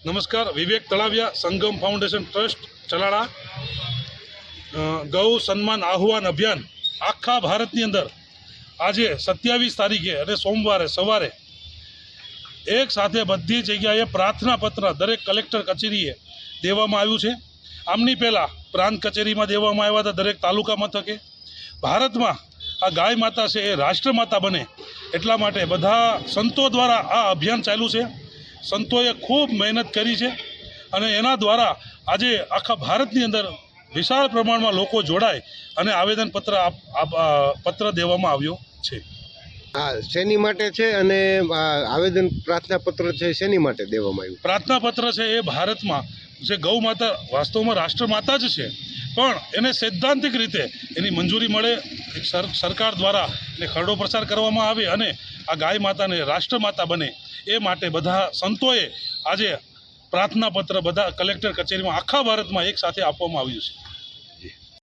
નમસ્કાર. વિવેક તળાવિયા સંગમ foundation trust Chalala ગૌ સન્માન આહ્વાન અભિયાન આખા ભારતની અંદર આજે 27 તારીખે અને સોમવારે સવારે એક સાથે બધી જગ્યાએ પ્રાર્થના પત્ર દરેક કલેક્ટર કચેરીએ દેવામાં આવ્યું છે. આમની પહેલાં પ્રાંત કચેરીમાં દેવામાં આવ્યા હતા. દરેક તાલુકા મથકે ભારતમાં આ ગાય માતા છે એ રાષ્ટ્રમાતા બને એટલા માટે બધા સંતો દ્વારા આ અભિયાન ચાલ્યું છે. સંતોએ ખૂબ મહેનત કરી છે અને એના દ્વારા આજે આખા ભારતની અંદર વિશાળ પ્રમાણમાં લોકો જોડાય અને પત્ર દેવામાં આવ્યો છે. હા, શેની માટે છે અને આવેદન પ્રાર્થના પત્ર છે શેની માટે દેવામાં આવ્યું? પ્રાર્થના પત્ર છે એ ભારતમાં જે ગૌ માતા વાસ્તવમાં રાષ્ટ્રમાતા જ છે, પણ એને સૈદ્ધાંતિક રીતે એની મંજૂરી મળે, સરકાર દ્વારા એને ખરડો પ્રચાર કરવામાં આવે અને આ ગાય માતાને રાષ્ટ્રમાતા બને એ માટે બધા સંતોએ આજે પ્રાર્થના પત્ર બધા કલેક્ટર કચેરીમાં આખા ભારતમાં એક સાથે આપવામાં આવ્યું છે.